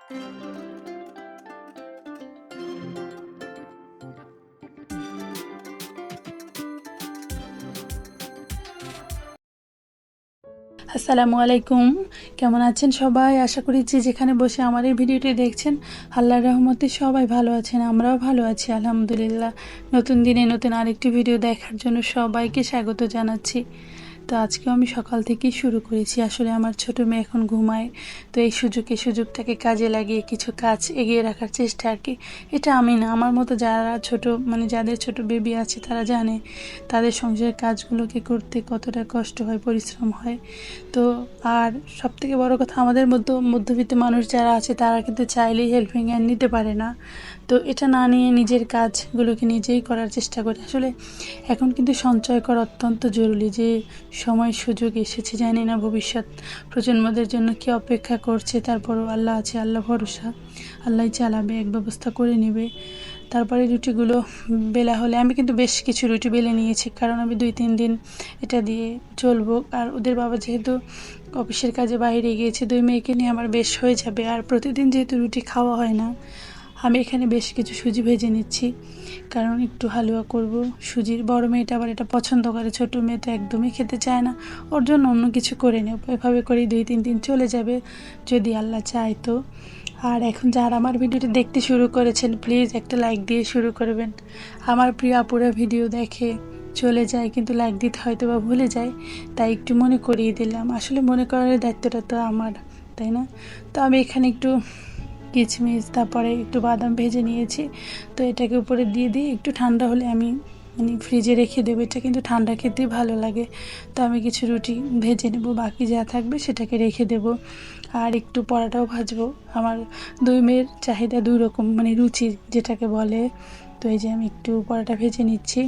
আসসালামু আলাইকুম, কেমন আছেন সবাই? আশা করি যে যেখানে বসে আমার এই ভিডিওটি দেখছেন আল্লাহর রহমতে সবাই ভালো আছেন, আমরাও ভালো আছি আলহামদুলিল্লাহ। নতুন দিনে নতুন আরেকটি ভিডিও দেখার জন্য সবাইকে স্বাগত জানাচ্ছি। তো আজকেও আমি সকাল থেকেই শুরু করেছি। আসলে আমার ছোট মেয়ে এখন ঘুমায়, তো এই সুযোগটাকে কাজে লাগিয়ে কিছু কাজ এগিয়ে রাখার চেষ্টা আর কি। এটা আমি না, আমার মতো যারা ছোট যাদের ছোট বেবি আছে তারা জানে তাদের সংসারের কাজগুলোকে করতে কতটা কষ্ট হয়, পরিশ্রম হয়। তো আর সবথেকে বড় কথা, আমাদের মধ্যবিত্ত মানুষ যারা আছে তারা কিন্তু চাইলেই হেল্পিং হ্যান্ড নিতে পারে না। তো এটা না নিয়ে নিজের কাজগুলোকে নিজেই করার চেষ্টা করি। আসলে এখন কিন্তু সঞ্চয় করা অত্যন্ত জরুরি। যে সময় সুযোগ এসেছে, জানি না ভবিষ্যৎ প্রজন্মদের জন্য কি অপেক্ষা করছে, তারপরও আল্লাহ আছে, আল্লাহ ভরসা, আল্লাহ চালাবে, এক ব্যবস্থা করে নেবে। তারপরে রুটিগুলো বেলা হলে আমি কিন্তু বেশ কিছু রুটি বেলে নিয়েছি, কারণ আমি 2-3 দিন এটা দিয়ে চলবো। আর ওদের বাবা যেহেতু অফিসের কাজে বাইরে গিয়েছে, 2 মেয়েকে নিয়ে আমার বেশ হয়ে যাবে। আর প্রতিদিন যেহেতু রুটি খাওয়া হয় না, আমি এখানে বেশ কিছু সুজি ভেজে নিচ্ছি, কারণ একটু হালুয়া করব সুজির। বড় মেয়েটা আবার এটা পছন্দ করে, ছোটো মেয়ে তো একদমই খেতে চায় না, ওর জন্য অন্য কিছু করে নেব। এভাবে করেই 2-3 দিন চলে যাবে যদি আল্লাহ চায় তো। আর এখন যারা আমার ভিডিওটি দেখতে শুরু করেছেন, প্লিজ একটা লাইক দিয়ে শুরু করবেন। আমার প্রিয় আপুরা ভিডিও দেখে চলে যায়, কিন্তু লাইক দিতে হয়তো বা ভুলে যায়, তাই একটু মনে করিয়ে দিলাম। আসলে মনে করার দায়িত্বটা তো আমার, তাই না? তো আমি এখানে একটু কিশমিশ, তারপরে একটু বাদাম ভেজে নিয়েছি। তো এটাকে উপরে দিয়ে একটু ঠান্ডা হলে আমি ফ্রিজে রেখে দেবো। এটা কিন্তু ঠান্ডা খেতেই ভালো লাগে। তো আমি কিছু রুটি ভেজে নেব, বাকি যা থাকবে সেটাকে রেখে দেব। আর একটু পরোটাও ভাজবো। আমার 2 মেয়ের চাহিদা 2 রকম, রুচি যেটাকে বলে। তো এই যে আমি একটু পরোটা ভেজে নিচ্ছি।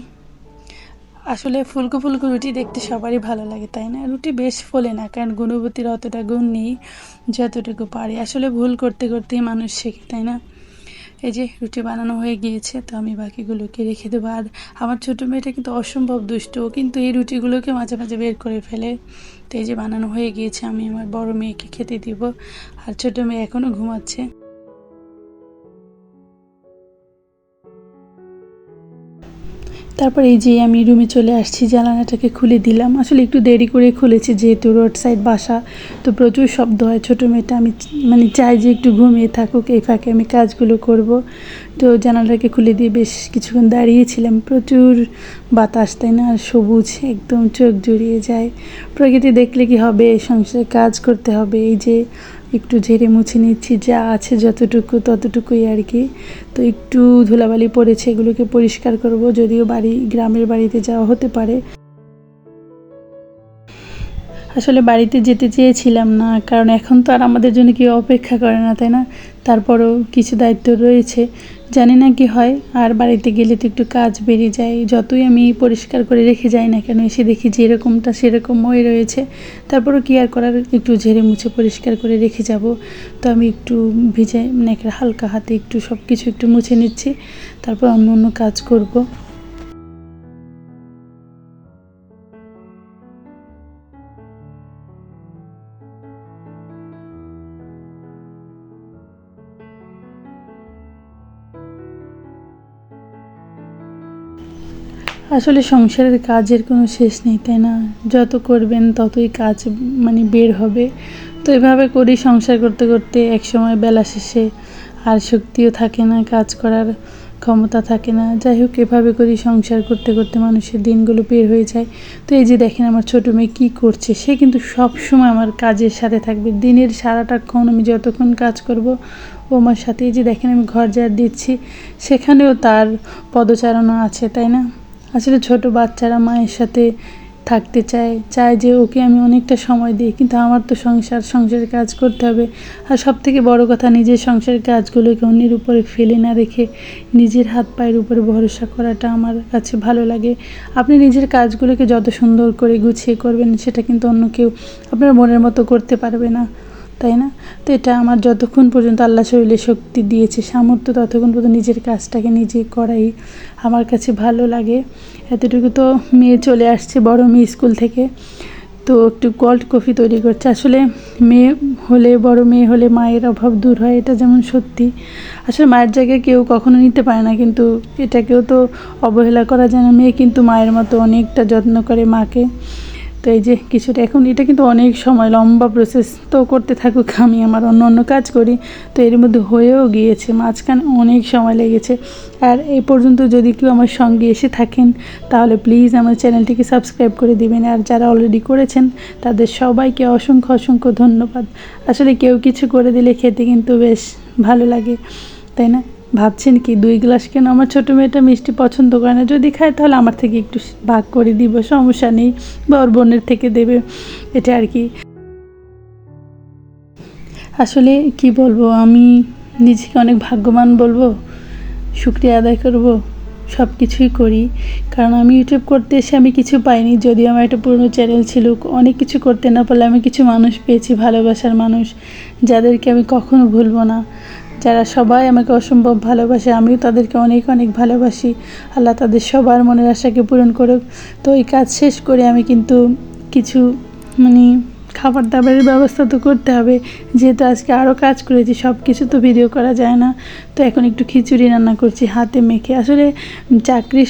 আসলে ফুলকো ফুলকো রুটি দেখতে সবারই ভালো লাগে, তাই না? রুটি বেশ ফোলে না, কারণ গুণবতীর অতটা গুণ নেই যতটুকু পারি। আসলে ভুল করতে করতেই মানুষ শেখে, তাই না? এই যে রুটি বানানো হয়ে গিয়েছে, তো আমি বাকিগুলোকে রেখে দেবো। আর আমার ছোটো মেয়েটা কিন্তু অসম্ভব দুষ্ট, ও কিন্তু এই রুটিগুলোকে মাঝে মাঝে বের করে ফেলে। তো এই যে বানানো হয়ে গিয়েছে, আমি আমার বড় মেয়েকে খেতে দিব, আর ছোটো মেয়ে এখনও ঘুমাচ্ছে। তারপর এই যে আমি রুমে চলে আসছি, জানালাটাকে খুলে দিলাম। আসলে একটু দেরি করে খুলেছি, যেহেতু রোড সাইড বাসা, তো প্রচুর শব্দ হয়। ছোটো মেয়েটা আমি চাই যে একটু ঘুমিয়ে থাকুক, এই ফাঁকে আমি কাজগুলো করব। তো জানালাটাকে খুলে দিয়ে বেশ কিছুক্ষণ দাঁড়িয়েছিলাম। প্রচুর বাতাস, তাই না? আর সবুজ, একদম চোখ জুড়িয়ে যায়। প্রকৃতি দেখলে কি হবে, সংসারে কাজ করতে হবে। এই যে একটু ঝেড়ে মুছে নিচ্ছি, যা আছে যতটুকু ততটুকুই আর কি। তো একটু ধুলাবালি পড়েছে, এগুলোকে পরিষ্কার করব। যদিও গ্রামের বাড়িতে যাওয়া হতে পারে। আসলে বাড়িতে যেতে চেয়েছিলাম না, কারণ এখন তো আর আমাদের জন্য কেউ অপেক্ষা করে না, তাই না? তারপরেও কিছু দায়িত্ব রয়েছে, জানি না কি হয়। আর বাড়িতে গেলে তো একটু কাজ বেড়ে যায়। যতই আমি পরিষ্কার করে রেখে যাই না কেন, এসে দেখি যে এরকমটা সেরকমই রয়েছে। তারপরেও কি আর করার, একটু ঝেড়ে মুছে পরিষ্কার করে রেখে যাব। তো আমি একটু ভিজে একটা হালকা হাতে একটু সব কিছু একটু মুছে নিচ্ছি, তারপর অন্য কাজ করব। আসলে সংসারের কাজের কোনো শেষ নেই, তাই না? যত করবেন ততই কাজ বের হবে। তো এভাবে করি সংসার করতে করতে একসময় বেলা শেষে আর শক্তিও থাকে না, কাজ করার ক্ষমতা থাকে না। যাই হোক, এভাবে করি সংসার করতে করতে মানুষের দিনগুলো বের হয়ে যায়। তো এই যে দেখেন আমার ছোটো মেয়ে কী করছে, সে কিন্তু সব সময় আমার কাজের সাথে থাকবে। দিনের সারাটাক্ষণ আমি যতক্ষণ কাজ করব ও আমার সাথে। এই যে দেখেন আমি ঘর ঝাড় দিচ্ছি, সেখানেও তার পদচারণা আছে, তাই না? আসলে ছোট বাচ্চারা মায়ের সাথে থাকতে চায় যে ওকে আমি অনেকটা সময় দিই, কিন্তু আমার তো সংসারের কাজ করতে হবে। আর সবথেকে বড় কথা, নিজের সংসারের কাজগুলোকে অন্যের উপরে ফেলে না রেখে নিজের হাত পায়ের উপরে ভরসা করাটা আমার কাছে ভালো লাগে। আপনি নিজের কাজগুলোকে যত সুন্দর করে গুছিয়ে করবেন, সেটা কিন্তু অন্য কেউ আপনার মনের মতো করতে পারবে না, তাই না? তো এটা আমার যতক্ষণ পর্যন্ত আল্লাহ শরীরে শক্তি দিয়েছে, সামর্থ্য, ততক্ষণ পর্যন্ত নিজের কাজটাকে নিজে করাই আমার কাছে ভালো লাগে। এতটুকু তো মেয়ে চলে আসছে, বড় মেয়ে স্কুল থেকে। তো একটু কোল্ড কফি তৈরি করছে। আসলে মেয়ে হলে, বড় মেয়ে হলে মায়ের অভাব দূর হয়, এটা যেমন সত্যি। আসলে মায়ের জায়গায় কেউ কখনো নিতে পারে না, কিন্তু এটাকেও তো অবহেলা করা যায় না। মেয়ে কিন্তু মায়ের মতো অনেকটা যত্ন করে মাকে। তো এই যে কিছুটা, এখন এটা কিন্তু অনেক সময় লম্বা প্রসেস, তো করতে থাকুক, আমি আমার অন্য কাজ করি। তো এর মধ্যে হয়েও গিয়েছে, মাঝখানে অনেক সময় লেগেছে। আর এই পর্যন্ত যদি কেউ আমার সঙ্গে এসে থাকেন তাহলে প্লিজ আমার চ্যানেলটিকে সাবস্ক্রাইব করে দিবেন। আর যারা অলরেডি করেছেন তাদের সবাইকে অসংখ্য অসংখ্য ধন্যবাদ। আসলে কেউ কিছু করে দিলে খেতে কিন্তু বেশ ভালো লাগে, তাই না? ভাবছেন কি 2 গ্লাস কেন? আমার ছোটো মেয়েটা মিষ্টি পছন্দ করে না, যদি খায় তাহলে আমার থেকে একটু ভাগ করে দিব, সমস্যা নেই, বা ওর বোনের থেকে দেবে, এটা আর কি। আসলে কি বলবো, আমি নিজেকে অনেক ভাগ্যবান বলবো, শুকরিয়া আদায় করব, সব কিছুই করি। কারণ আমি ইউটিউব করতে এসে আমি কিছু পাইনি, যদিও আমার একটা পুরনো চ্যানেল ছিল। অনেক কিছু করতে না পারলে আমি কিছু মানুষ পেয়েছি, ভালোবাসার মানুষ, যাদেরকে আমি কখনো ভুলবো না, যারা সবাই আমাকে অসম্ভব ভালোবাসে, আমিও তাদেরকে অনেক অনেক ভালোবাসি। আল্লাহ তাদের সবার মনের আশাকে পূরণ করুক। তো এই কাজ শেষ করে আমি কিন্তু কিছু মানে খাবার দাবারের ব্যবস্থা তো করতে হবে, যেহেতু আজকে আরও কাজ করেছি, সব কিছু তো ভিডিও করা যায় না। তো এখন একটু খিচুড়ি রান্না করছি হাতে মেখে। আসলে চাকরির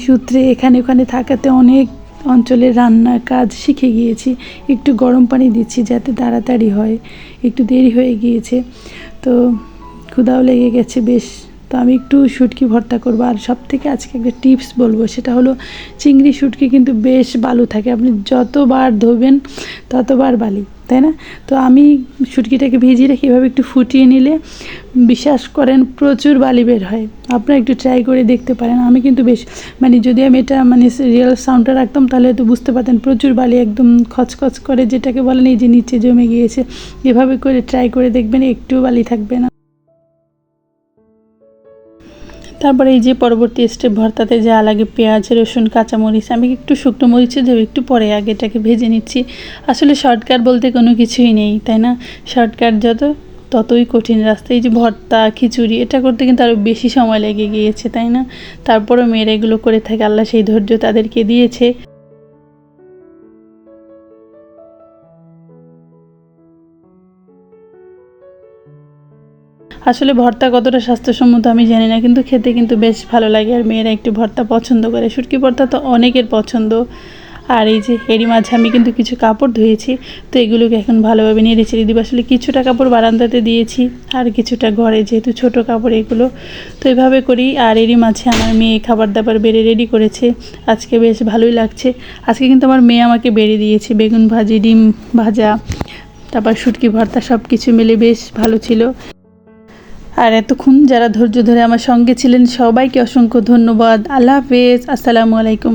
সূত্রে এখানে ওখানে থাকাতে অনেক অঞ্চলের রান্নার কাজ শিখে গিয়েছি। একটু গরম পানি দিচ্ছি যাতে তাড়াতাড়ি হয়, একটু দেরি হয়ে গিয়েছে, তো ক্ষুধাও লেগে গেছে বেশ। তো আমি একটু শুটকি ভর্তা করবো। আর সব থেকে আজকে একটা টিপস বলবো, সেটা হলো চিংড়ি শুটকি কিন্তু বেশ বালু থাকে, আপনি যতবার ধোবেন ততবার বালি, তাই না? তো আমি শুটকিটাকে ভিজিয়ে রেখে এভাবে একটু ফুটিয়ে নিলে বিশ্বাস করেন প্রচুর বালি বের হয়। আপনারা একটু ট্রাই করে দেখতে পারেন। আমি কিন্তু বেশ যদি আমি এটা রিয়েল সাউন্ডটা রাখতাম তাহলে হয়তো বুঝতে পারতেন, প্রচুর বালি একদম খচখচ করে, যেটাকে বলেন এই যে নিচে জমে গিয়েছে। এভাবে করে ট্রাই করে দেখবেন, একটুও বালি থাকবে না। তারপরে এই যে পরবর্তী স্টেপ, ভর্তাতে যা লাগে পেঁয়াজ, রসুন, কাঁচামরিচ, আমি একটু শুকনো মরিচে দেবো একটু পরে, আগে এটাকে ভেজে নিচ্ছি। আসলে শর্টকাট বলতে কোনো কিছুই নেই, তাই না? শর্টকাট ততই কঠিন রাস্তা। এই যে ভর্তা, খিচুড়ি, এটা করতে কিন্তু আরও বেশি সময় লেগে গিয়েছে, তাই না? তারপরেও মেয়েরা এগুলো করে থাকে, আল্লাহ সেই ধৈর্য তাদেরকে দিয়েছে। আসলে ভর্তা কতটা স্বাস্থ্যসম্মত আমি জানি না, কিন্তু খেতে কিন্তু বেশ ভালো লাগে। আর মেয়েরা একটু ভর্তা পছন্দ করে, শুটকি ভর্তা তো অনেকের পছন্দ। আর এই যে এরই মাঝে আমি কিন্তু কিছু কাপড় ধুয়েছি, তো এগুলোকে এখন ভালোভাবে নেড়ে চেড়ে দিব। আসলে কিছুটা কাপড় বারান্দাতে দিয়েছি, আর কিছুটা ঘরে, যেহেতু ছোট কাপড় এগুলো, তো এভাবে করি। আর এরই মাঝে আমার মেয়ে খাবার দাবার বেড়ে রেডি করেছে, আজকে বেশ ভালোই লাগছে। আজকে কিন্তু আমার মেয়ে আমাকে বেড়ে দিয়েছে বেগুন ভাজি, ডিম ভাজা, তারপর শুটকি ভর্তা, সব কিছু মিলে বেশ ভালো ছিল। আর এতক্ষণ যারা ধৈর্য ধরে আমার সঙ্গে ছিলেন সবাইকে অসংখ্য ধন্যবাদ। আল্লাহ হাফেজ, আসসালামু আলাইকুম।